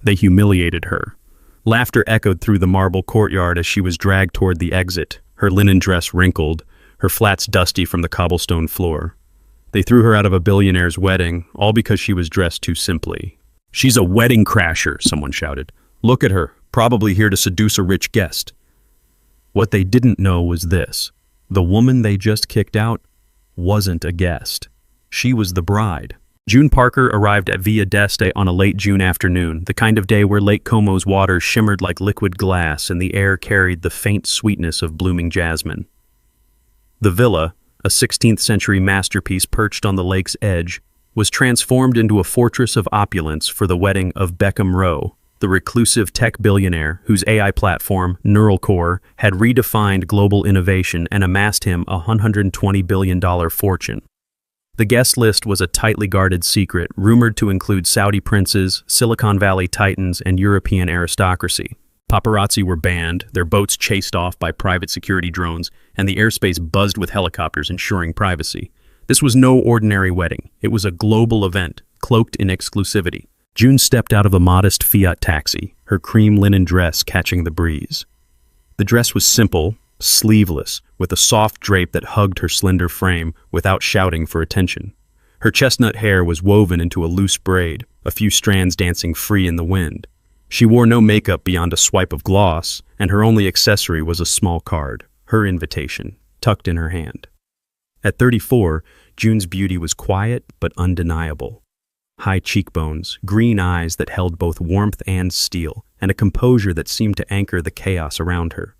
They humiliated her. Laughter echoed through the marble courtyard as she was dragged toward the exit, her linen dress wrinkled, her flats dusty from the cobblestone floor. They threw her out of a billionaire's wedding, all because she was dressed too simply. "She's a wedding crasher," someone shouted. "Look at her, probably here to seduce a rich guest." What they didn't know was this. The woman they just kicked out wasn't a guest. She was the bride. June Parker arrived at Via d'Este on a late June afternoon, the kind of day where Lake Como's waters shimmered like liquid glass and the air carried the faint sweetness of blooming jasmine. The villa, a 16th century masterpiece perched on the lake's edge, was transformed into a fortress of opulence for the wedding of Beckham Rowe, the reclusive tech billionaire whose AI platform, Neural Core, had redefined global innovation and amassed him a $120 billion fortune. The guest list was a tightly guarded secret, rumored to include Saudi princes, Silicon Valley titans, and European aristocracy. Paparazzi were banned, their boats chased off by private security drones, and the airspace buzzed with helicopters ensuring privacy. This was no ordinary wedding. It was a global event, cloaked in exclusivity. June stepped out of a modest Fiat taxi, her cream linen dress catching the breeze. The dress was simple, sleeveless, with a soft drape that hugged her slender frame without shouting for attention. Her chestnut hair was woven into a loose braid, a few strands dancing free in the wind. She wore no makeup beyond a swipe of gloss, and her only accessory was a small card, her invitation, tucked in her hand. At 34, June's beauty was quiet but undeniable. High cheekbones, green eyes that held both warmth and steel, and a composure that seemed to anchor the chaos around her.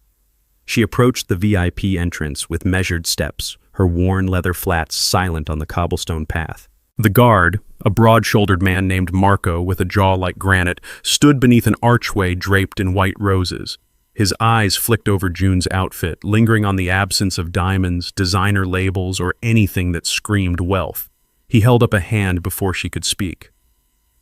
She approached the VIP entrance with measured steps, her worn leather flats silent on the cobblestone path. The guard, a broad-shouldered man named Marco with a jaw like granite, stood beneath an archway draped in white roses. His eyes flicked over June's outfit, lingering on the absence of diamonds, designer labels, or anything that screamed wealth. He held up a hand before she could speak.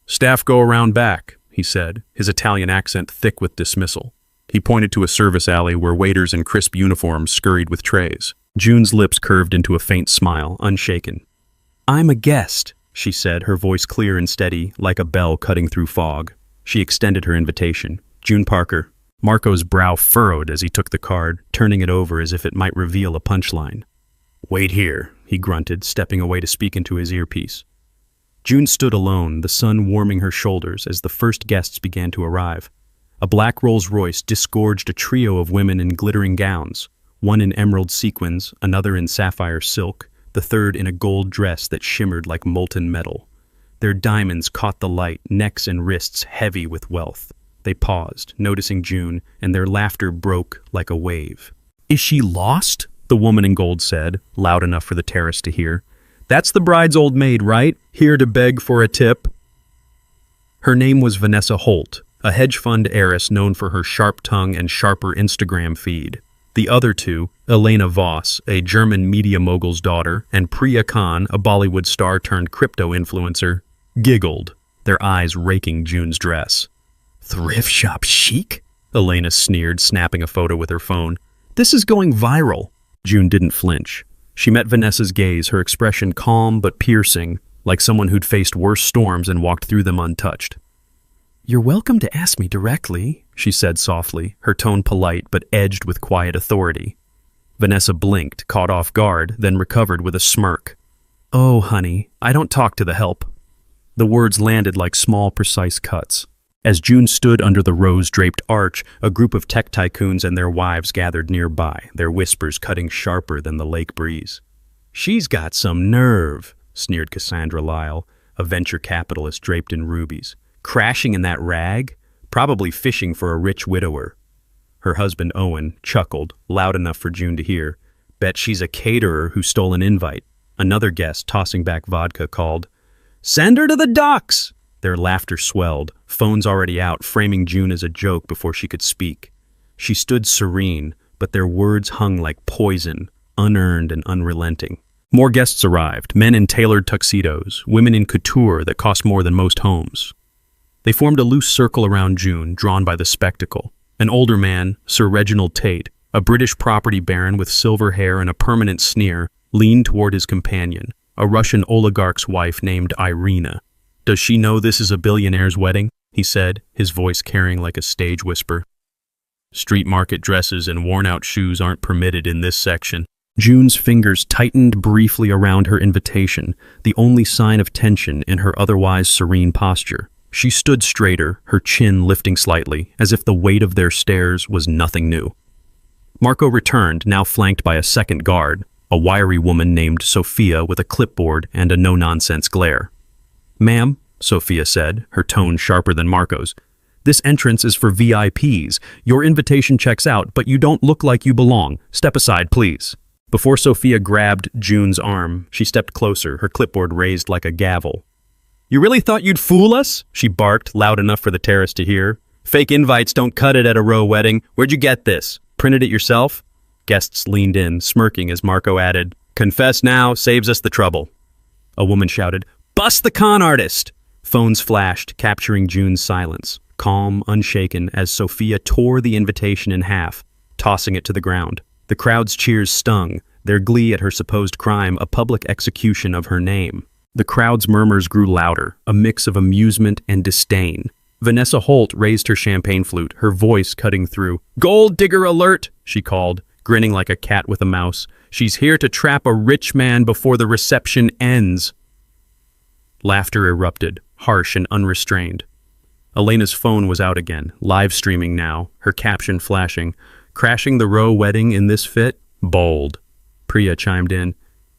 "Staff go around back," he said, his Italian accent thick with dismissal. He pointed to a service alley where waiters in crisp uniforms scurried with trays. June's lips curved into a faint smile, unshaken. "I'm a guest," she said, her voice clear and steady, like a bell cutting through fog. She extended her invitation. "June Parker." Marco's brow furrowed as he took the card, turning it over as if it might reveal a punchline. "Wait here," he grunted, stepping away to speak into his earpiece. June stood alone, the sun warming her shoulders as the first guests began to arrive. A black Rolls-Royce disgorged a trio of women in glittering gowns, one in emerald sequins, another in sapphire silk, the third in a gold dress that shimmered like molten metal. Their diamonds caught the light, necks and wrists heavy with wealth. They paused, noticing June, and their laughter broke like a wave. "Is she lost?" the woman in gold said, loud enough for the terrace to hear. "That's the bride's old maid, right? Here to beg for a tip." Her name was Vanessa Holt, a hedge fund heiress known for her sharp tongue and sharper Instagram feed. The other two, Elena Voss, a German media mogul's daughter, and Priya Khan, a Bollywood star turned crypto influencer, giggled, their eyes raking June's dress. "Thrift shop chic?" Elena sneered, snapping a photo with her phone. "This is going viral." June didn't flinch. She met Vanessa's gaze, her expression calm but piercing, like someone who'd faced worse storms and walked through them untouched. "You're welcome to ask me directly," she said softly, her tone polite but edged with quiet authority. Vanessa blinked, caught off guard, then recovered with a smirk. "Oh, honey, I don't talk to the help." The words landed like small, precise cuts. As June stood under the rose-draped arch, a group of tech tycoons and their wives gathered nearby, their whispers cutting sharper than the lake breeze. "She's got some nerve," sneered Cassandra Lyle, a venture capitalist draped in rubies. "Crashing in that rag? Probably fishing for a rich widower." Her husband, Owen, chuckled, loud enough for June to hear. "Bet she's a caterer who stole an invite." Another guest, tossing back vodka, called, "Send her to the docks!" Their laughter swelled, phones already out, framing June as a joke before she could speak. She stood serene, but their words hung like poison, unearned and unrelenting. More guests arrived, men in tailored tuxedos, women in couture that cost more than most homes. They formed a loose circle around June, drawn by the spectacle. An older man, Sir Reginald Tate, a British property baron with silver hair and a permanent sneer, leaned toward his companion, a Russian oligarch's wife named Irina. "Does she know this is a billionaire's wedding?" he said, his voice carrying like a stage whisper. Street market dresses and worn-out shoes aren't permitted in this section. June's fingers tightened briefly around her invitation, the only sign of tension in her otherwise serene posture. She stood straighter, her chin lifting slightly, as if the weight of their stares was nothing new. Marco returned, now flanked by a second guard, a wiry woman named Sophia with a clipboard and a no-nonsense glare. "Ma'am," Sophia said, her tone sharper than Marco's, "this entrance is for VIPs. Your invitation checks out, but you don't look like you belong. Step aside, please." Before Sophia grabbed June's arm, she stepped closer, her clipboard raised like a gavel. "You really thought you'd fool us?" she barked, loud enough for the terrace to hear. "Fake invites don't cut it at a row wedding. Where'd you get this? Printed it yourself?" Guests leaned in, smirking as Marco added, "Confess now, saves us the trouble." A woman shouted, "Bust the con artist!" Phones flashed, capturing June's silence, calm, unshaken, as Sophia tore the invitation in half, tossing it to the ground. The crowd's cheers stung, their glee at her supposed crime a public execution of her name. The crowd's murmurs grew louder, a mix of amusement and disdain. Vanessa Holt raised her champagne flute, her voice cutting through. "Gold digger alert!" she called, grinning like a cat with a mouse. "She's here to trap a rich man before the reception ends." Laughter erupted, harsh and unrestrained. Elena's phone was out again, live streaming now, her caption flashing. "Crashing the row wedding in this fit? Bold." Priya chimed in.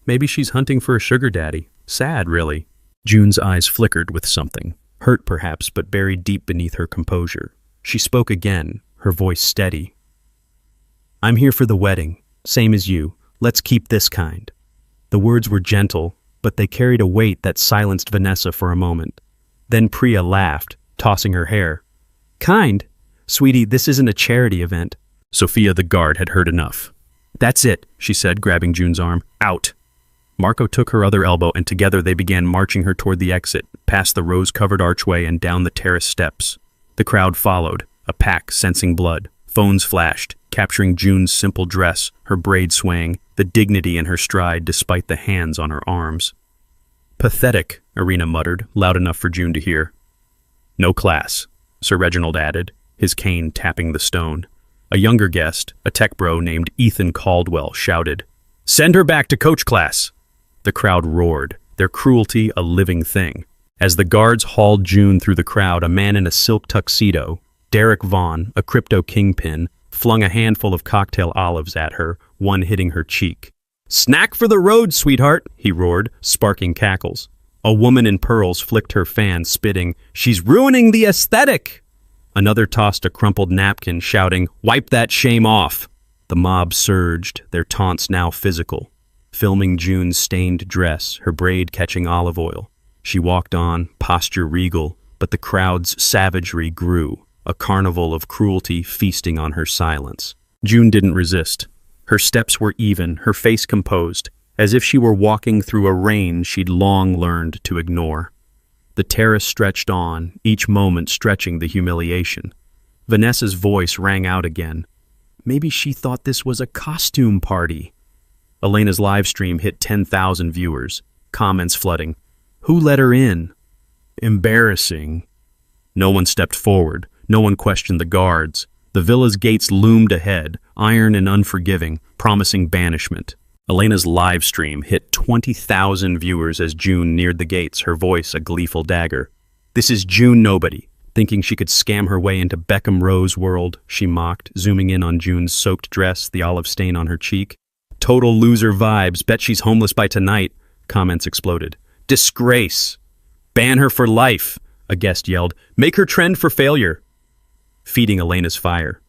"Maybe she's hunting for a sugar daddy. Sad, really." June's eyes flickered with something. Hurt, perhaps, but buried deep beneath her composure. She spoke again, her voice steady. "I'm here for the wedding, same as you. Let's keep this kind." The words were gentle, but they carried a weight that silenced Vanessa for a moment. Then Priya laughed, tossing her hair. "Kind? Sweetie, this isn't a charity event." Sophia the guard had heard enough. "That's it," she said, grabbing June's arm. "Out." Marco took her other elbow, and together they began marching her toward the exit, past the rose-covered archway and down the terrace steps. The crowd followed, a pack sensing blood. Phones flashed, capturing June's simple dress, her braid swaying, the dignity in her stride despite the hands on her arms. "Pathetic," Irina muttered, loud enough for June to hear. "No class," Sir Reginald added, his cane tapping the stone. A younger guest, a tech bro named Ethan Caldwell, shouted, "Send her back to coach class!" The crowd roared, their cruelty a living thing. As the guards hauled June through the crowd, a man in a silk tuxedo, Derek Vaughn, a crypto kingpin, flung a handful of cocktail olives at her, one hitting her cheek. "Snack for the road, sweetheart," he roared, sparking cackles. A woman in pearls flicked her fan, spitting, "She's ruining the aesthetic!" Another tossed a crumpled napkin, shouting, "Wipe that shame off!" The mob surged, their taunts now physical, filming June's stained dress, her braid catching olive oil. She walked on, posture regal, but the crowd's savagery grew, a carnival of cruelty feasting on her silence. June didn't resist. Her steps were even, her face composed, as if she were walking through a rain she'd long learned to ignore. The terrace stretched on, each moment stretching the humiliation. Vanessa's voice rang out again. Maybe she thought this was a costume party. Elena's live stream hit 10,000 viewers, comments flooding. Who let her in? Embarrassing. No one stepped forward. No one questioned the guards. The villa's gates loomed ahead, iron and unforgiving, promising banishment. Elena's live stream hit 20,000 viewers as June neared the gates, her voice a gleeful dagger. This is June Nobody, thinking she could scam her way into Beckham Rowe's world, she mocked, zooming in on June's soaked dress, the olive stain on her cheek. Total loser vibes, bet she's homeless by tonight, comments exploded. Disgrace. Ban her for life, a guest yelled. Make her trend for failure. Feeding Elena's fire.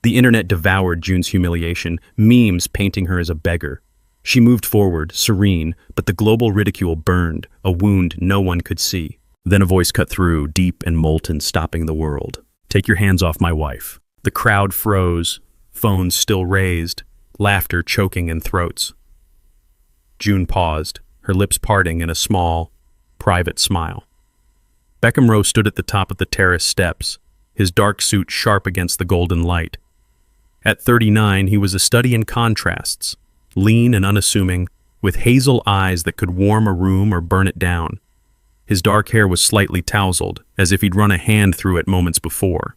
The internet devoured June's humiliation, memes painting her as a beggar. She moved forward, serene, but the global ridicule burned, a wound no one could see. Then a voice cut through, deep and molten, stopping the world. Take your hands off my wife. The crowd froze, phones still raised, laughter choking in throats. June paused, her lips parting in a small, private smile. Beckham Rowe stood at the top of the terrace steps, his dark suit sharp against the golden light. At 39, he was a study in contrasts, lean and unassuming, with hazel eyes that could warm a room or burn it down. His dark hair was slightly tousled, as if he'd run a hand through it moments before.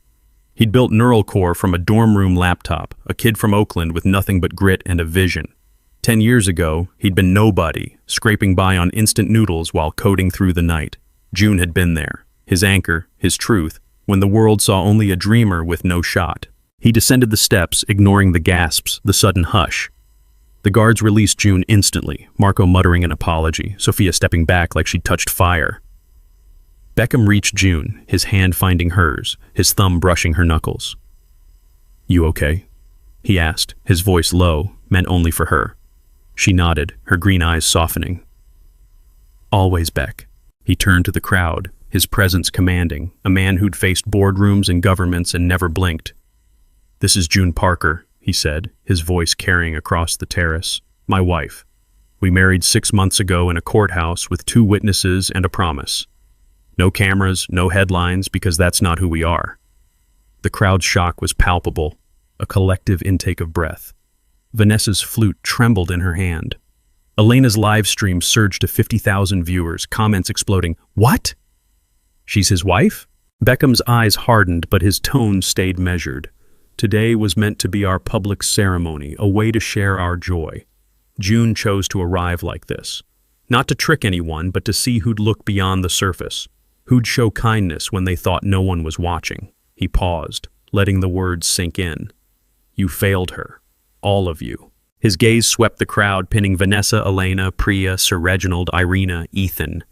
He'd built neural core from a dorm room laptop, a kid from Oakland with nothing but grit and a vision. 10 years ago, he'd been nobody, scraping by on instant noodles while coding through the night. June had been there, his anchor, his truth, when the world saw only a dreamer with no shot. He descended the steps, ignoring the gasps, the sudden hush. The guards released June instantly, Marco muttering an apology, Sophia stepping back like she'd touched fire. Beckham reached June, his hand finding hers, his thumb brushing her knuckles. "You okay?" he asked, his voice low, meant only for her. She nodded, her green eyes softening. "Always, Beck." He turned to the crowd, his presence commanding, a man who'd faced boardrooms and governments and never blinked. "This is June Parker," he said, his voice carrying across the terrace. "My wife. We married 6 months ago in a courthouse with 2 witnesses and a promise. No cameras, no headlines, because that's not who we are." The crowd's shock was palpable, a collective intake of breath. Vanessa's flute trembled in her hand. Elena's live stream surged to 50,000 viewers, comments exploding. "What? She's his wife?" Beckham's eyes hardened, but his tone stayed measured. Today was meant to be our public ceremony, a way to share our joy. June chose to arrive like this. Not to trick anyone, but to see who'd look beyond the surface. Who'd show kindness when they thought no one was watching. He paused, letting the words sink in. "You failed her. All of you." His gaze swept the crowd, pinning Vanessa, Elena, Priya, Sir Reginald, Irina, Ethan.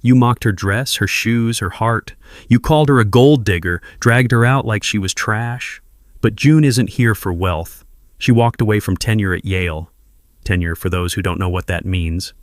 "You mocked her dress, her shoes, her heart. You called her a gold digger, dragged her out like she was trash. But June isn't here for wealth. She walked away from tenure at Yale. Tenure, for those who don't know what that means.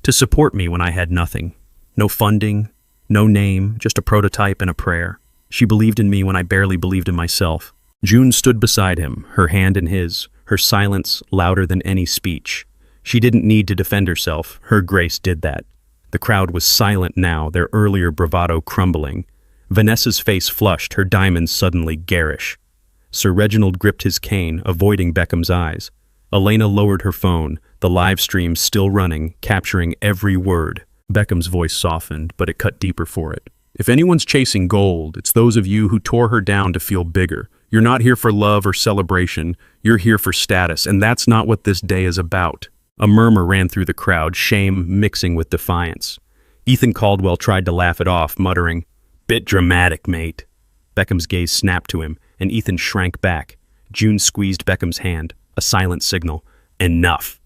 To support me when I had nothing. No funding, no name, just a prototype and a prayer. She believed in me when I barely believed in myself." June stood beside him, her hand in his, her silence louder than any speech. She didn't need to defend herself. Her grace did that. The crowd was silent now, their earlier bravado crumbling. Vanessa's face flushed, her diamonds suddenly garish. Sir Reginald gripped his cane, avoiding Beckham's eyes. Elena lowered her phone, the live stream still running, capturing every word. Beckham's voice softened, but it cut deeper for it. "If anyone's chasing gold, it's those of you who tore her down to feel bigger. You're not here for love or celebration. You're here for status, and that's not what this day is about." A murmur ran through the crowd, shame mixing with defiance. Ethan Caldwell tried to laugh it off, muttering, "Bit dramatic, mate." Beckham's gaze snapped to him, and Ethan shrank back. June squeezed Beckham's hand, a silent signal. "Enough."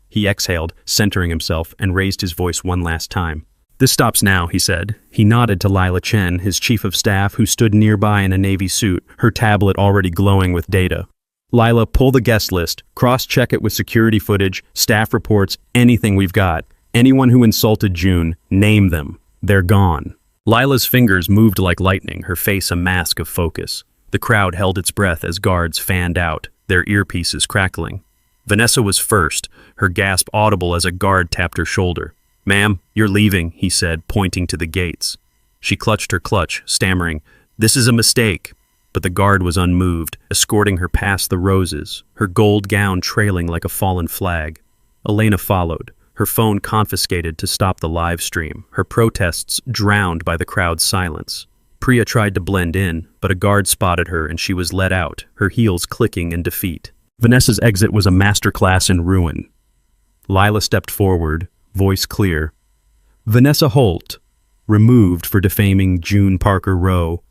He exhaled, centering himself, and raised his voice one last time. "This stops now," he said. He nodded to Lila Chen, his chief of staff, who stood nearby in a navy suit, her tablet already glowing with data. "Lila, pull the guest list. Cross-check it with security footage, staff reports, anything we've got. Anyone who insulted June, name them. They're gone." Lila's fingers moved like lightning, her face a mask of focus. The crowd held its breath as guards fanned out, their earpieces crackling. Vanessa was first, her gasp audible as a guard tapped her shoulder. "Ma'am, you're leaving," he said, pointing to the gates. She clutched her clutch, stammering, "This is a mistake." But the guard was unmoved, escorting her past the roses, her gold gown trailing like a fallen flag. Elena followed, her phone confiscated to stop the live stream, her protests drowned by the crowd's silence. Priya tried to blend in, but a guard spotted her and she was let out, her heels clicking in defeat. Vanessa's exit was a masterclass in ruin. Lila stepped forward, voice clear. "Vanessa Holt, removed for defaming June Parker Rowe."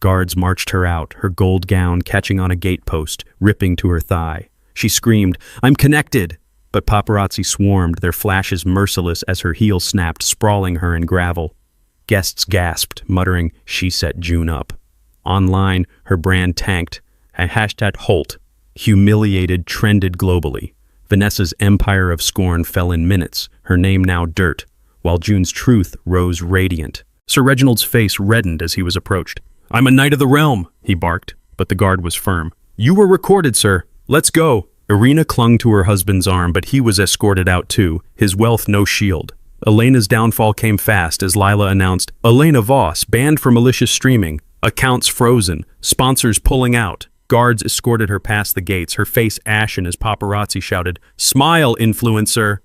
Guards marched her out, her gold gown catching on a gatepost, ripping to her thigh. She screamed, "I'm connected!" But paparazzi swarmed, their flashes merciless as her heel snapped, sprawling her in gravel. Guests gasped, muttering, "She set June up." Online, her brand tanked. Hashtag Holt. Humiliated trended globally. Vanessa's empire of scorn fell in minutes, her name now dirt, while June's truth rose radiant. Sir Reginald's face reddened as he was approached. "I'm a knight of the realm," he barked, but the guard was firm. "You were recorded, sir. Let's go." Irina clung to her husband's arm, but he was escorted out too, his wealth no shield. Elena's downfall came fast as Lila announced, "Elena Voss, banned for malicious streaming. Accounts frozen. Sponsors pulling out." Guards escorted her past the gates, her face ashen as paparazzi shouted, "Smile, influencer!"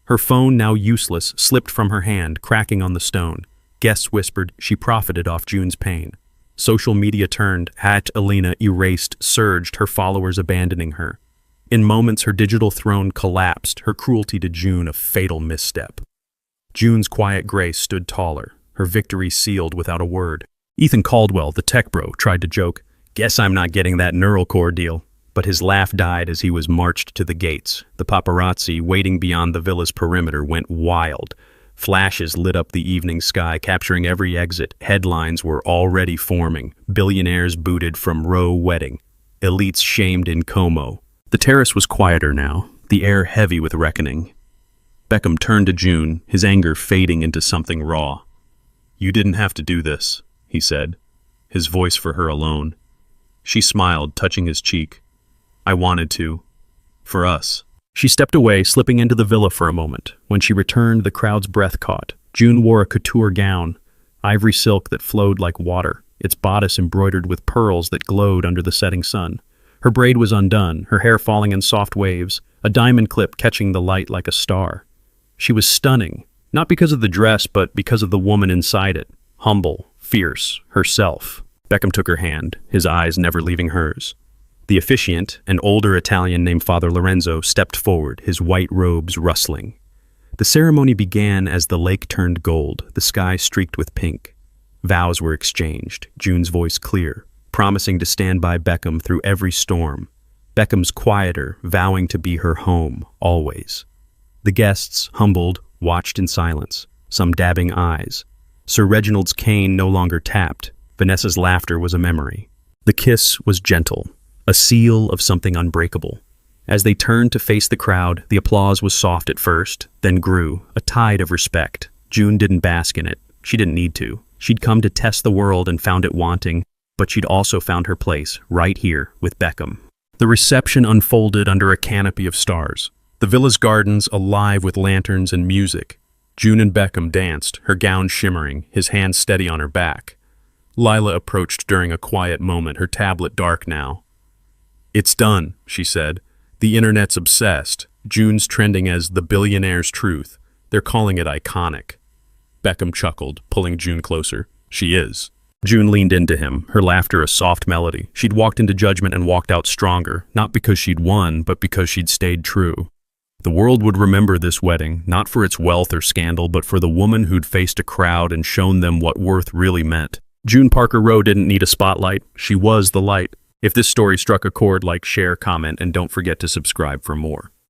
Her phone, now useless, slipped from her hand, cracking on the stone. Guests whispered she profited off June's pain. Social media turned, @Alina erased, surged, her followers abandoning her. In moments, her digital throne collapsed, her cruelty to June a fatal misstep. June's quiet grace stood taller, her victory sealed without a word. Ethan Caldwell, the tech bro, tried to joke, "Guess I'm not getting that neural core deal." But his laugh died as he was marched to the gates. The paparazzi, waiting beyond the villa's perimeter, went wild. Flashes lit up the evening sky, capturing every exit. Headlines were already forming. Billionaires booted from Roe wedding. Elites shamed in Como. The terrace was quieter now, the air heavy with reckoning. Beckham turned to June, his anger fading into something raw. "You didn't have to do this," he said, his voice for her alone. She smiled, touching his cheek. "I wanted to. For us." She stepped away, slipping into the villa for a moment. When she returned, the crowd's breath caught. June wore a couture gown, ivory silk that flowed like water, its bodice embroidered with pearls that glowed under the setting sun. Her braid was undone, her hair falling in soft waves, a diamond clip catching the light like a star. She was stunning, not because of the dress, but because of the woman inside it. Humble, fierce, herself. Beckham took her hand, his eyes never leaving hers. The officiant, an older Italian named Father Lorenzo, stepped forward, his white robes rustling. The ceremony began as the lake turned gold, the sky streaked with pink. Vows were exchanged, June's voice clear, promising to stand by Beckham through every storm. Beckham's quieter, vowing to be her home, always. The guests, humbled, watched in silence, some dabbing eyes. Sir Reginald's cane no longer tapped. Vanessa's laughter was a memory. The kiss was gentle, a seal of something unbreakable. As they turned to face the crowd, the applause was soft at first, then grew, a tide of respect. June didn't bask in it. She didn't need to. She'd come to test the world and found it wanting, but she'd also found her place, right here, with Beckham. The reception unfolded under a canopy of stars. The villa's gardens alive with lanterns and music. June and Beckham danced, her gown shimmering, his hand steady on her back. Lila approached during a quiet moment, her tablet dark now. "It's done," she said. "The internet's obsessed. June's trending as the billionaire's truth. They're calling it iconic." Beckham chuckled, pulling June closer. "She is." June leaned into him, her laughter a soft melody. She'd walked into judgment and walked out stronger, not because she'd won, but because she'd stayed true. The world would remember this wedding, not for its wealth or scandal, but for the woman who'd faced a crowd and shown them what worth really meant. June Parker Rowe didn't need a spotlight. She was the light. If this story struck a chord, like, share, comment, and don't forget to subscribe for more.